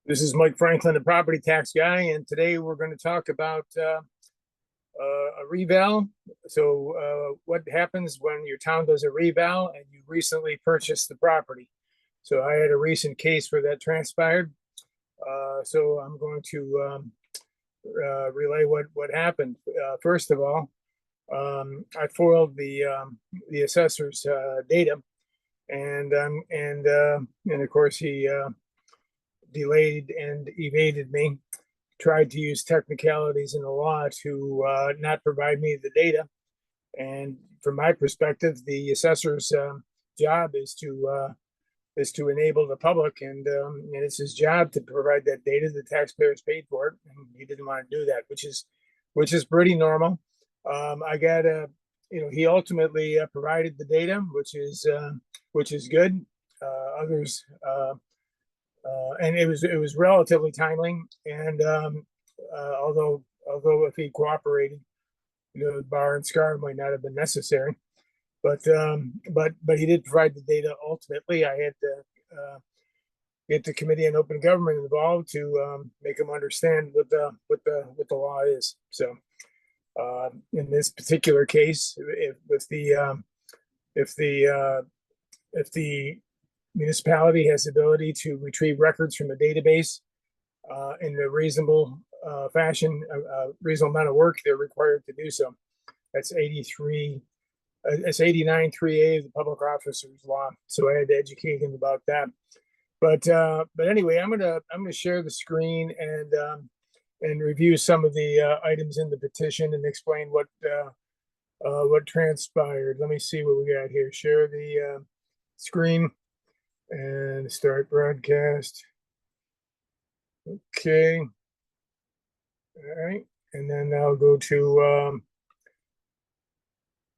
This is Mike Franklin, the property tax guy, and today we're going to talk about a reval. What happens when your town does a reval and you recently purchased the property? So, I had a recent case where that transpired. So, I'm going to relay what happened. First of all, I foiled the assessor's data, and of course he delayed and evaded me, tried to use technicalities in the law to not provide me the data. And from my perspective, the assessor's job is to enable the public, and it's his job to provide that data. The taxpayers paid for it, and he didn't want to do that, which is pretty normal. I got a, he ultimately provided the data, which is good. Others. And it was relatively timely. And although if he cooperated, the bar and scar might not have been necessary. But he did provide the data. Ultimately, I had to get the Committee on Open Government involved to make them understand what the law is. So in this particular case, if the municipality has the ability to retrieve records from a database in a reasonable fashion, reasonable amount of work, they're required to do so. That's 89 3A of the Public Officers Law. So I had to educate him about that. But anyway, I'm gonna share the screen and review some of the items in the petition and explain what transpired. Let me see what we got here. Share the screen and start broadcast. Okay. All right. And then I'll go to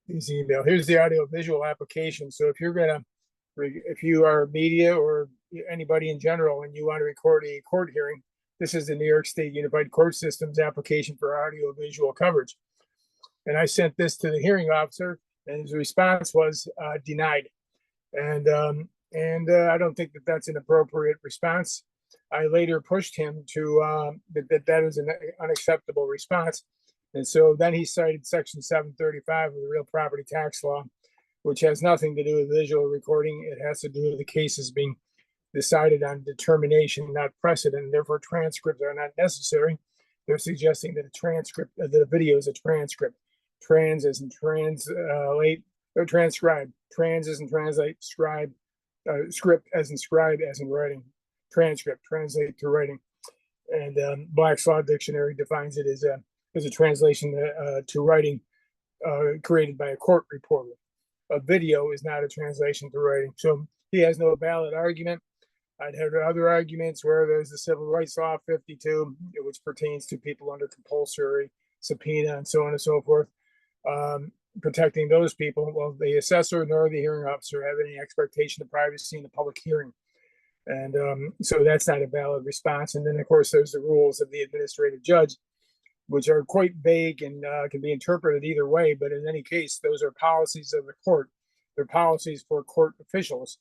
his email. Here's the audio visual application. So if you are media or anybody in general and you want to record a court hearing, this is the New York State Unified Court Systems application for audio visual coverage. And I sent this to the hearing officer, and his response was denied. And I don't think that that's an appropriate response. I later pushed him to that is an unacceptable response. And so then he cited Section 735 of the Real Property Tax Law, which has nothing to do with visual recording. It has to do with the cases being decided on determination, not precedent, and therefore transcripts are not necessary. They're suggesting that the video is a transcript. Trans as in translate, or transcribe. Trans as in translate, scribe. Script as in scribe as in writing. Transcript, translate to writing. And Black's Law Dictionary defines it as a translation to writing created by a court reporter. A video is not a translation to writing. So he has no valid argument. I'd heard other arguments where there's the Civil Rights Law 52, which pertains to people under compulsory subpoena and so on and so forth, protecting those people. Well, the assessor nor the hearing officer have any expectation of privacy in the public hearing. And so that's not a valid response. And then, of course, there's the rules of the administrative judge, which are quite vague and can be interpreted either way. But in any case, those are policies of the court. They're policies for court officials,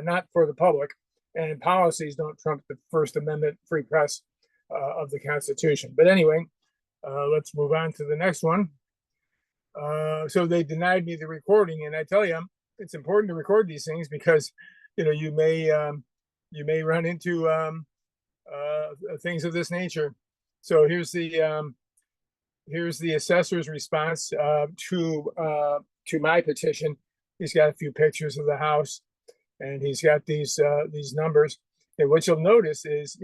not for the public. And policies don't trump the First Amendment free press of the Constitution. But anyway, let's move on to the next one. So they denied me the recording, and I tell you, it's important to record these things because you may run into things of this nature. So here's the assessor's response to my petition. He's got a few pictures of the house, and he's got these numbers. And what you'll notice is,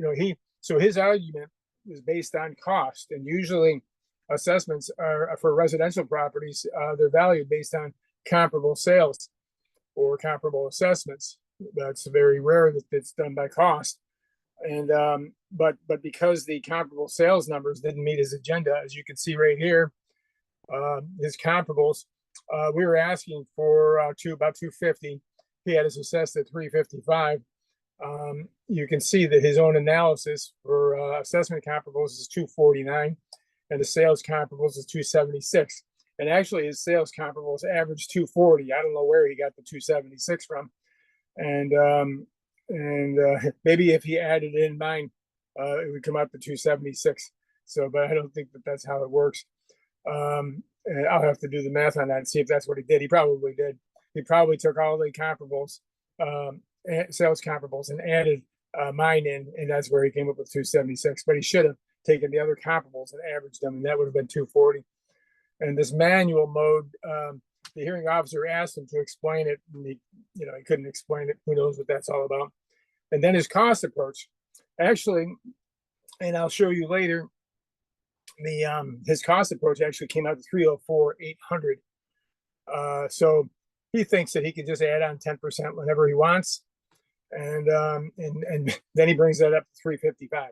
his argument is based on cost, and usually assessments are for residential properties. They're valued based on comparable sales or comparable assessments. That's very rare that it's done by cost. And but because the comparable sales numbers didn't meet his agenda, as you can see right here, his comparables, we were asking for about 250. He had us assessed at 355. You can see that his own analysis for assessment comparables is 249, and the sales comparables is 276. And actually, his sales comparables average 240. I don't know where he got the 276 from, and maybe if he added in mine, it would come out to 276. So, but I don't think that that's how it works. And I'll have to do the math on that and see if that's what he did. He probably did. He probably took all the comparables, sales comparables, and added mine in, and that's where he came up with 276. But he should have taken the other comparables and averaged them, and that would have been 240. And this manual mode, the hearing officer asked him to explain it, and he couldn't explain it. Who knows what that's all about? And then his cost approach, actually, and I'll show you later. His cost approach actually came out to 304,800. So he thinks that he can just add on 10% whenever he wants, and then he brings that up to 355.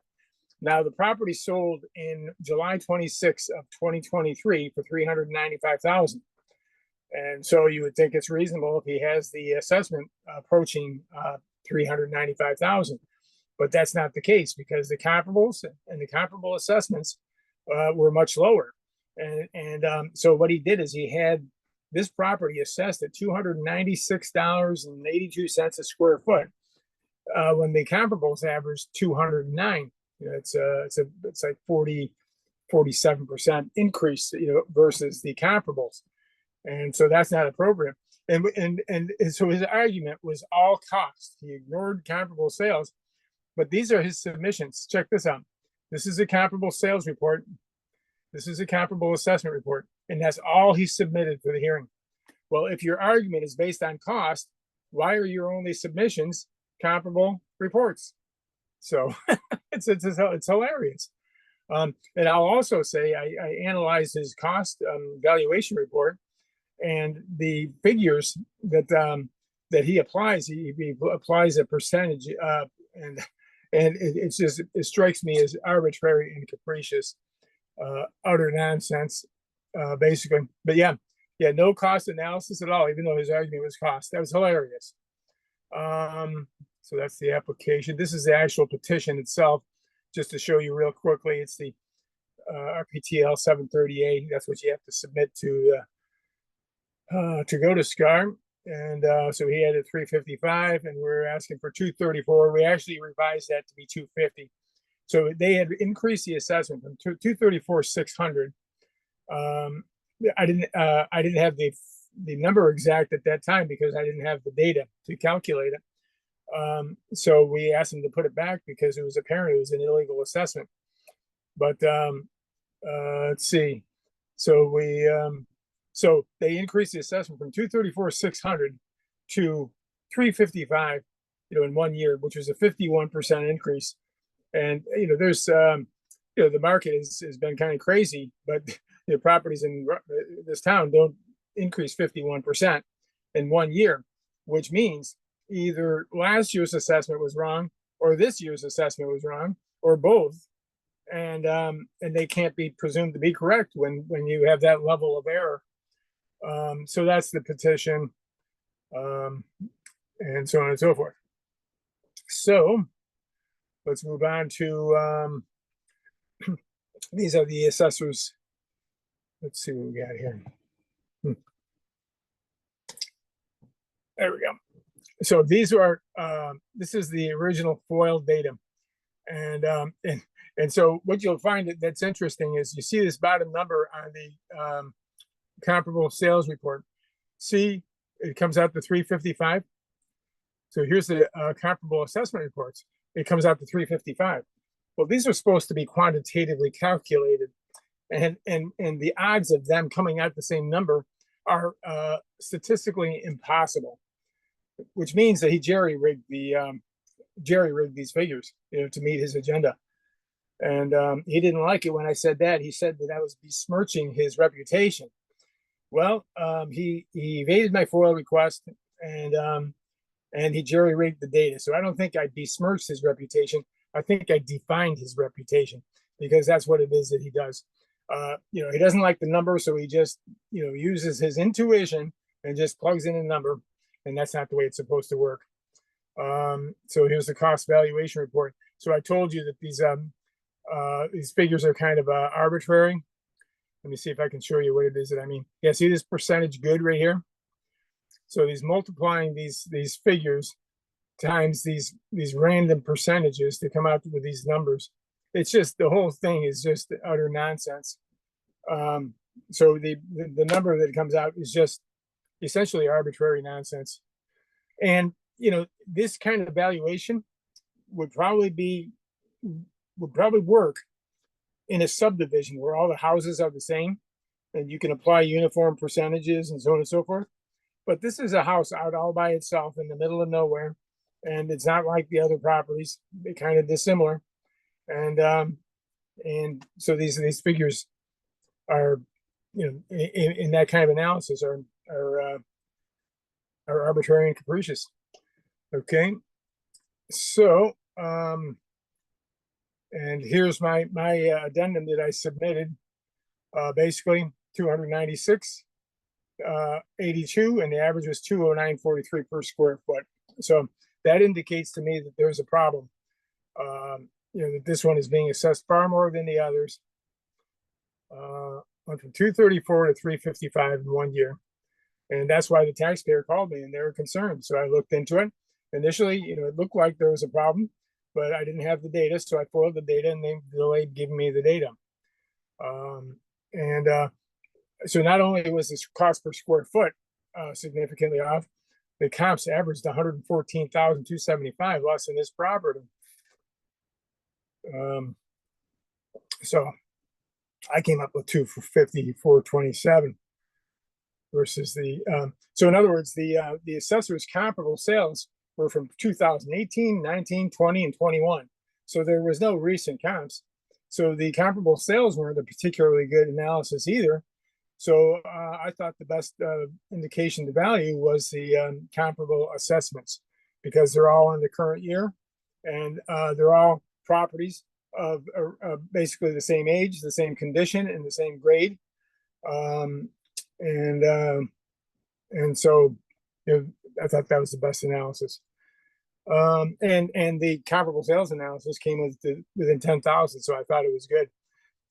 Now the property sold in July 26th of 2023 for 395,000, and so you would think it's reasonable if he has the assessment approaching 395,000, but that's not the case because the comparables and the comparable assessments were much lower, and so what he did is he had this property assessed at $296.82 a square foot, when the comparables averaged 209. It's like 47% increase, versus the comparables, and so that's not appropriate. And so his argument was all cost. He ignored comparable sales, but these are his submissions. Check this out. This is a comparable sales report. This is a comparable assessment report, and that's all he submitted for the hearing. Well, if your argument is based on cost, why are your only submissions comparable reports? So it's hilarious. And I'll also say I analyzed his cost valuation report, and the figures that he applies. He applies a percentage, and it strikes me as arbitrary and capricious, utter nonsense, basically. But yeah, no cost analysis at all, even though his argument was cost. That was hilarious. So that's the application. This is the actual petition itself, just to show you real quickly. It's the RPTL 730A. That's what you have to submit to go to SCAR. And so he had a 355, and we're asking for 234. We actually revised that to be 250. So they had increased the assessment from 234,600. I didn't have the number exact at that time because I didn't have the data to calculate it. So we asked them to put it back because it was apparent it was an illegal assessment. But let's see. So so they increased the assessment from 234,600 to 355, in 1 year, which was a 51% increase. And there's the market has been kind of crazy, but the properties in this town don't increase 51% in 1 year, which means either last year's assessment was wrong or this year's assessment was wrong, or both. And they can't be presumed to be correct when you have that level of error. So that's the petition, and so on and so forth. So let's move on to these are the assessors. Let's see what we got here. There we go. So these are this is the original FOIL data, and so what you'll find that's interesting is you see this bottom number on the comparable sales report. See, it comes out to 355. So here's the comparable assessment reports. It comes out to 355. Well, these are supposed to be quantitatively calculated, and the odds of them coming out the same number are statistically impossible, which means that he jerry-rigged these figures, to meet his agenda. And he didn't like it when I said that. He said that I was besmirching his reputation. Well, he evaded my FOIL request, and he jerry-rigged the data. So I don't think I besmirched his reputation. I think I defined his reputation, because that's what it is that he does. He doesn't like the number, so he just uses his intuition and just plugs in a number, and that's not the way it's supposed to work. So here's the cost valuation report. So I told you that these figures are kind of arbitrary. Let me see if I can show you what it is that I mean. Yeah, see this percentage good right here? So he's multiplying these figures times these random percentages to come out with these numbers. It's just the whole thing is just utter nonsense. Um, so the number that comes out is just essentially arbitrary nonsense. And this kind of valuation would probably work in a subdivision where all the houses are the same and you can apply uniform percentages and so on and so forth. But this is a house out all by itself in the middle of nowhere, and it's not like the other properties. They're kind of dissimilar, and so these figures are, in that kind of analysis are arbitrary and capricious. Okay, so and here's my addendum that I submitted. Basically 296. 82, and the average was 209.43 per square foot. So that indicates to me that there's a problem. That this one is being assessed far more than the others. Went from 234 to 355 in 1 year, and that's why the taxpayer called me and they were concerned. So I looked into it. Initially, it looked like there was a problem, but I didn't have the data, so I foiled the data and they delayed giving me the data. So not only was this cost per square foot significantly off, the comps averaged 114,275 less in this property. So I came up with 254.27 versus so in other words, the assessor's comparable sales were from 2018, 19, 20, and 21. So there was no recent comps. So the comparable sales weren't a particularly good analysis either. So I thought the best indication to value was the comparable assessments, because they're all in the current year, and they're all properties of basically the same age, the same condition, and the same grade. And so I thought that was the best analysis. And the comparable sales analysis came within 10,000, so I thought it was good.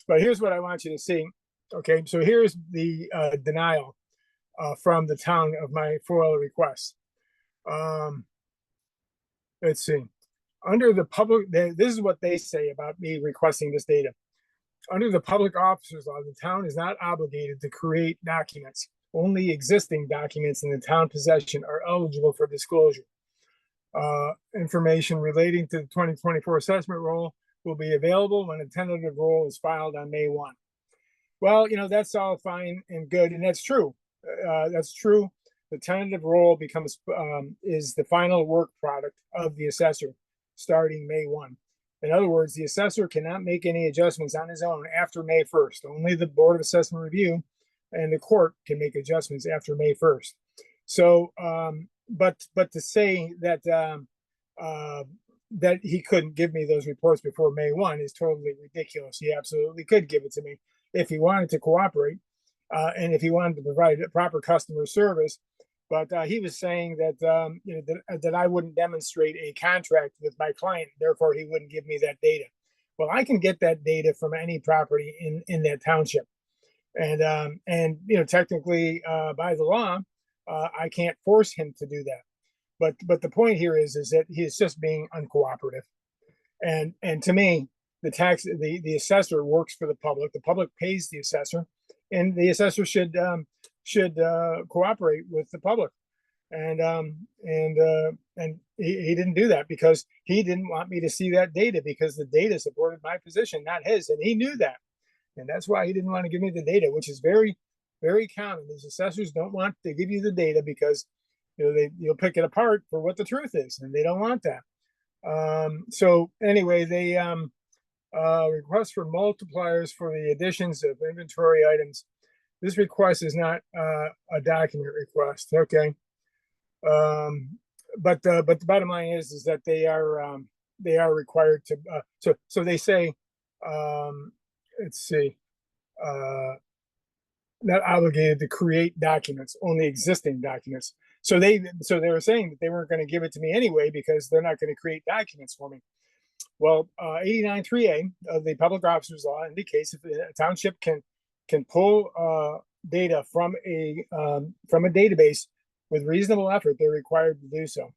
But here's what I want you to see. Okay, so here's the denial from the town of my FOIL request. Let's see. Under the public, this is what they say about me requesting this data. Under the public officers law, the town is not obligated to create documents. Only existing documents in the town possession are eligible for disclosure. Information relating to the 2024 assessment roll will be available when a tentative roll is filed on May 1. Well, that's all fine and good, and that's true. That's true. The tentative roll becomes is the final work product of the assessor starting May 1. In other words, the assessor cannot make any adjustments on his own after May 1st. Only the Board of Assessment Review and the court can make adjustments after May 1st. So, but to say that that he couldn't give me those reports before May 1 is totally ridiculous. He absolutely could give it to me if he wanted to cooperate, and if he wanted to provide a proper customer service. But he was saying that that I wouldn't demonstrate a contract with my client, therefore he wouldn't give me that data. Well, I can get that data from any property in that township, and technically by the law, I can't force him to do that. But the point here is that he's just being uncooperative, and to me, the assessor works for the public. The public pays the assessor, and the assessor should cooperate with the public. And he didn't do that because he didn't want me to see that data, because the data supported my position, not his, and he knew that, and that's why he didn't want to give me the data, which is very, very common. These assessors don't want to give you the data because you'll pick it apart for what the truth is, and they don't want that. So anyway, they request for multipliers for the additions of inventory items. This request is not a document request, okay? But the bottom line is that they are required to. So they say, let's see, not obligated to create documents, only existing documents. So they were saying that they weren't going to give it to me anyway because they're not going to create documents for me. Well, 89.3A of the Public Officers Law indicates if a township can pull data from a database with reasonable effort, they're required to do so.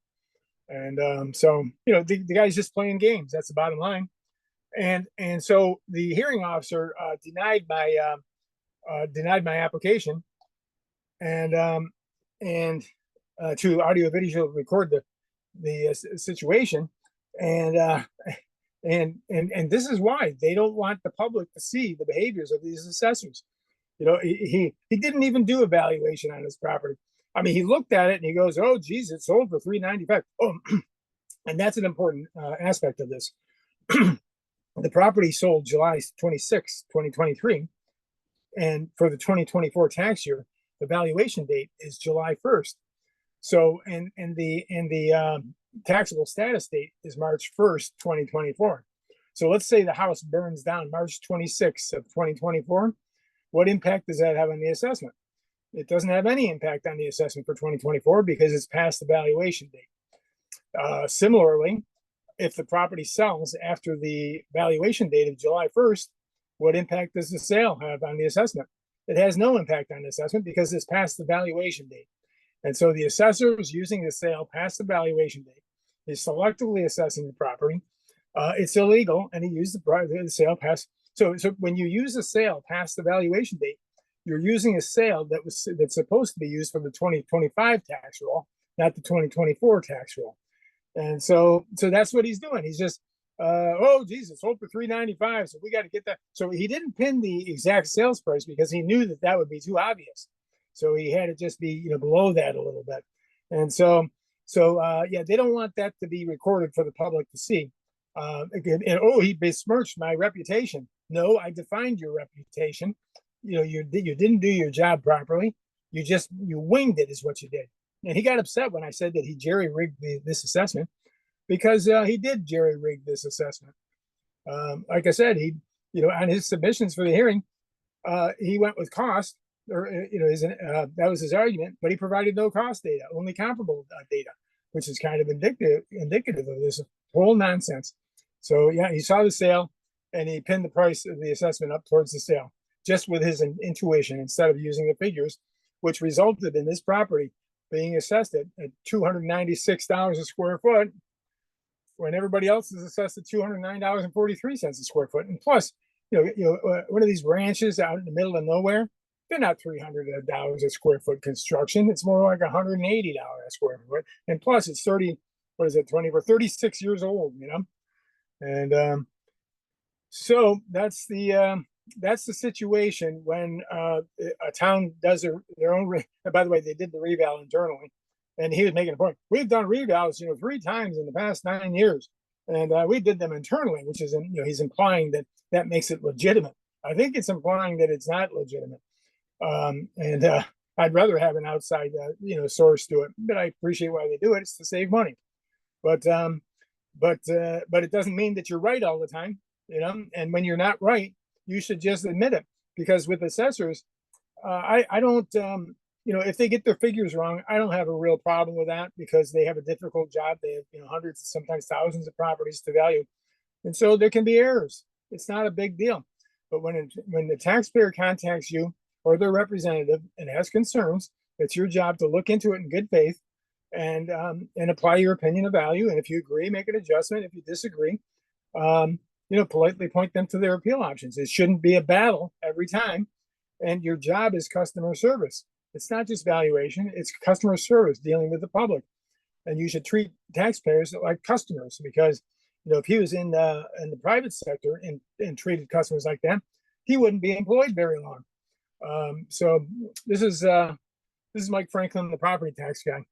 And so, the guy's just playing games. That's the bottom line. And so the hearing officer denied my application, and to audio video record the situation, and and this is why they don't want the public to see the behaviors of these assessors. He didn't even do a valuation on his property. I mean, he looked at it and he goes, "Oh, geez, it sold for $395." Oh, and that's an important aspect of this. The property sold July 26, 2023, and for the 2024 tax year, the valuation date is July 1st. So, and the taxable status date is March 1st, 2024. So let's say the house burns down March 26th of 2024. What impact does that have on the assessment? It doesn't have any impact on the assessment for 2024 because it's past the valuation date. Similarly, if the property sells after the valuation date of July 1st, what impact does the sale have on the assessment? It has no impact on the assessment because it's past the valuation date. And so the assessor is using the sale past the valuation date. He's selectively assessing the property. It's illegal, and he used the sale past. So when you use a sale past the valuation date, you're using a sale that's supposed to be used for the 2025 tax roll, not the 2024 tax roll. And so that's what he's doing. He's just, oh, Jesus, sold for $395. So we got to get that. So he didn't pin the exact sales price because he knew that would be too obvious. So he had to just be, below that a little bit. And so yeah, they don't want that to be recorded for the public to see. And he besmirched my reputation. No, I defined your reputation. You didn't do your job properly. You winged it is what you did. And he got upset when I said that he jerry-rigged this assessment, because he did jerry-rig this assessment. Like I said, he, on his submissions for the hearing, he went with cost, or that was his argument, but he provided no cost data, only comparable data, which is kind of indicative of this whole nonsense. So yeah, he saw the sale and he pinned the price of the assessment up towards the sale, just with his intuition instead of using the figures, which resulted in this property being assessed at $296 a square foot, when everybody else is assessed at $209.43 a square foot. And plus, one of these ranches out in the middle of nowhere, they're not $300 a square foot construction. It's more like $180 a square foot. And plus, it's 36 years old, And so that's the situation when a town does their own. By the way, they did the reval internally, and he was making a point. We've done revals, 3 times in the past 9 years, and we did them internally, which is, he's implying that makes it legitimate. I think it's implying that it's not legitimate, and I'd rather have an outside, source do it. But I appreciate why they do it. It's to save money, but it doesn't mean that you're right all the time, And when you're not right, you should just admit it, because with assessors, I don't, if they get their figures wrong, I don't have a real problem with that, because they have a difficult job. They have, hundreds, sometimes thousands of properties to value. And so there can be errors. It's not a big deal. But when the taxpayer contacts you or their representative and has concerns, it's your job to look into it in good faith and apply your opinion of value. And if you agree, make an adjustment. If you disagree, politely point them to their appeal options. It shouldn't be a battle every time. And your job is customer service. It's not just valuation, it's customer service, dealing with the public. And you should treat taxpayers like customers, because, if he was in the private sector and treated customers like that, he wouldn't be employed very long. So this is Mike Franklin, the property tax guy.